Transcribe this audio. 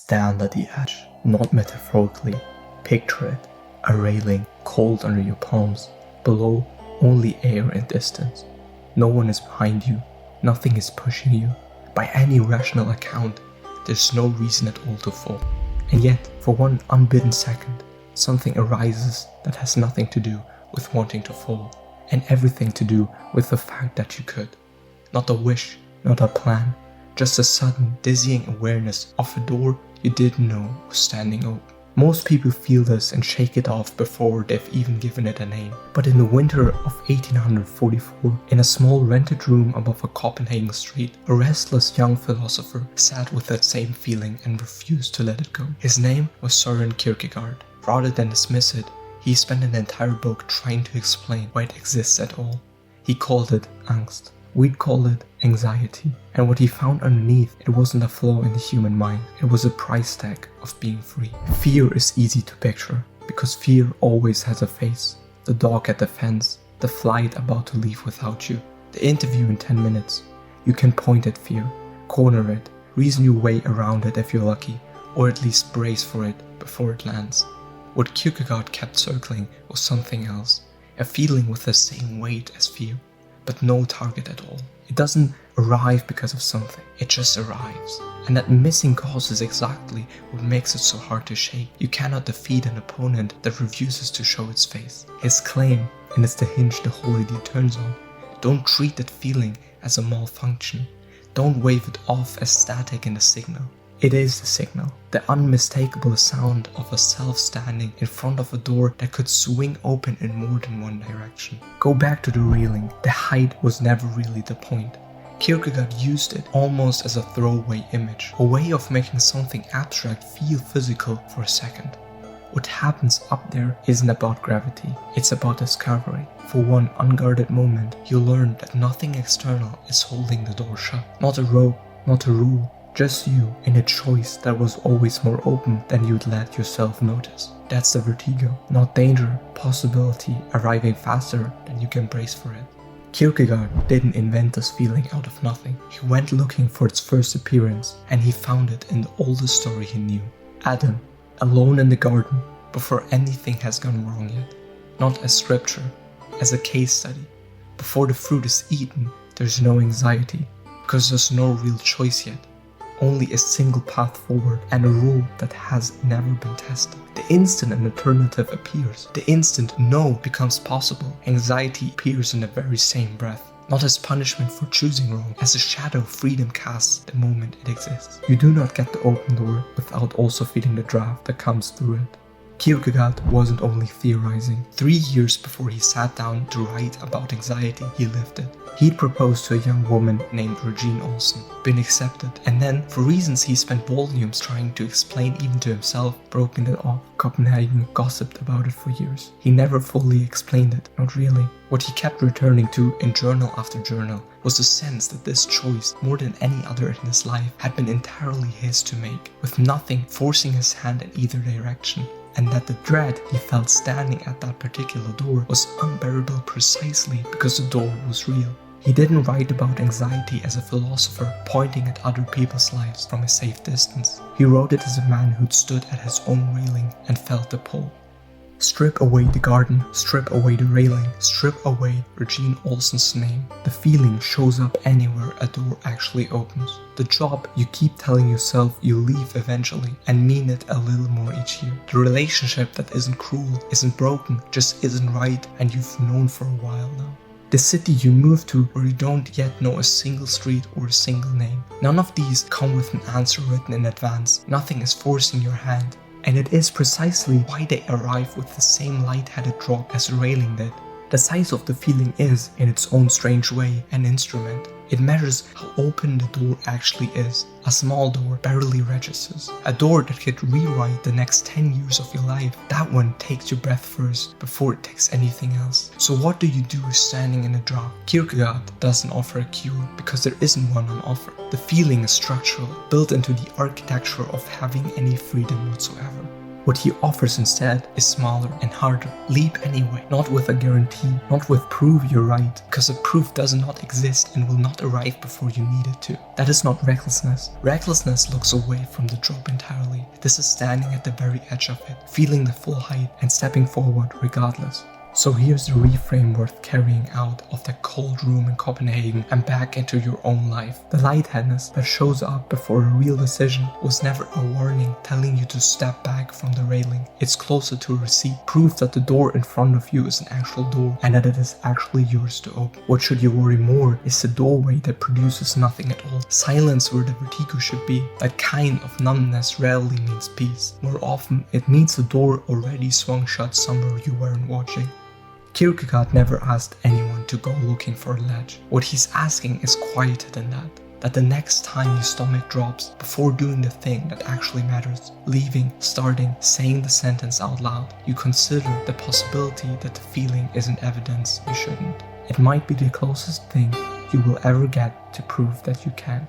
Stand at the edge, not metaphorically. Picture it, a railing, cold under your palms, below only air and distance. No one is behind you, nothing is pushing you. By any rational account, there's no reason at all to fall. And yet, for one unbidden second, something arises that has nothing to do with wanting to fall, and everything to do with the fact that you could. Not a wish, not a plan, just a sudden, dizzying awareness of a door you didn't know was standing open. Most people feel this and shake it off before they've even given it a name. But in the winter of 1844, in a small rented room above a Copenhagen street, a restless young philosopher sat with that same feeling and refused to let it go. His name was Søren Kierkegaard. Rather than dismiss it, he spent an entire book trying to explain why it exists at all. He called it angst. We'd call it anxiety. And what he found underneath, it wasn't a flaw in the human mind, it was a price tag of being free. Fear is easy to picture, because fear always has a face. The dog at the fence, the flight about to leave without you, the interview in 10 minutes. You can point at fear, corner it, reason your way around it if you're lucky, or at least brace for it before it lands. What Kierkegaard kept circling was something else, a feeling with the same weight as fear, but no target at all. It doesn't arrive because of something, it just arrives. And that missing cause is exactly what makes it so hard to shake. You cannot defeat an opponent that refuses to show its face. His claim, and it's the hinge the whole idea turns on, don't treat that feeling as a malfunction. Don't wave it off as static in a signal. It is the signal, the unmistakable sound of a self standing in front of a door that could swing open in more than one direction. Go back to the railing, the height was never really the point. Kierkegaard used it almost as a throwaway image, a way of making something abstract feel physical for a second. What happens up there isn't about gravity, it's about discovery. For one unguarded moment, you learn that nothing external is holding the door shut. Not a rope, not a rule. Just you in a choice that was always more open than you'd let yourself notice. That's the vertigo, not danger, possibility arriving faster than you can brace for it. Kierkegaard didn't invent this feeling out of nothing. He went looking for its first appearance, and he found it in the oldest story he knew. Adam, alone in the garden, before anything has gone wrong yet. Not as scripture, as a case study. Before the fruit is eaten, there's no anxiety, because there's no real choice yet. Only a single path forward and a rule that has never been tested. The instant an alternative appears, the instant no becomes possible, anxiety appears in the very same breath. Not as punishment for choosing wrong, as a shadow freedom casts the moment it exists. You do not get the open door without also feeling the draft that comes through it. Kierkegaard wasn't only theorizing. 3 years before he sat down to write about anxiety, he lived it. He'd proposed to a young woman named Regine Olsen, been accepted, and then, for reasons he spent volumes trying to explain even to himself, broken it off. Copenhagen gossiped about it for years. He never fully explained it, not really. What he kept returning to in journal after journal was the sense that this choice, more than any other in his life, had been entirely his to make, with nothing forcing his hand in either direction. And that the dread he felt standing at that particular door was unbearable precisely because the door was real. He didn't write about anxiety as a philosopher pointing at other people's lives from a safe distance. He wrote it as a man who'd stood at his own railing and felt the pull. Strip away the garden, strip away the railing, strip away Regine Olsen's name. The feeling shows up anywhere a door actually opens. The job you keep telling yourself you'll leave eventually and mean it a little more each year. The relationship that isn't cruel, isn't broken, just isn't right and you've known for a while now. The city you move to where you don't yet know a single street or a single name. None of these come with an answer written in advance. Nothing is forcing your hand. And it is precisely why they arrive with the same light-headed drop as the railing did. The size of the feeling is, in its own strange way, an instrument. It measures how open the door actually is. A small door barely registers. A door that could rewrite the next 10 years of your life. That one takes your breath first, before it takes anything else. So what do you do standing in a drop? Kierkegaard doesn't offer a cure, because there isn't one on offer. The feeling is structural, built into the architecture of having any freedom whatsoever. What he offers instead is smaller and harder. Leap anyway, not with a guarantee, not with proof you're right, because a proof does not exist and will not arrive before you need it to. That is not recklessness. Recklessness looks away from the drop entirely. This is standing at the very edge of it, feeling the full height and stepping forward regardless. So here's the reframe worth carrying out of that cold room in Copenhagen and back into your own life. The lightheadedness that shows up before a real decision was never a warning telling you to step back from the railing. It's closer to a receipt, proof that the door in front of you is an actual door and that it is actually yours to open. What should you worry more is the doorway that produces nothing at all. Silence where the vertigo should be. That kind of numbness rarely means peace. More often, it means the door already swung shut somewhere you weren't watching. Kierkegaard never asked anyone to go looking for a ledge. What he's asking is quieter than that. That the next time your stomach drops, before doing the thing that actually matters, leaving, starting, saying the sentence out loud, you consider the possibility that the feeling isn't evidence you shouldn't. It might be the closest thing you will ever get to prove that you can.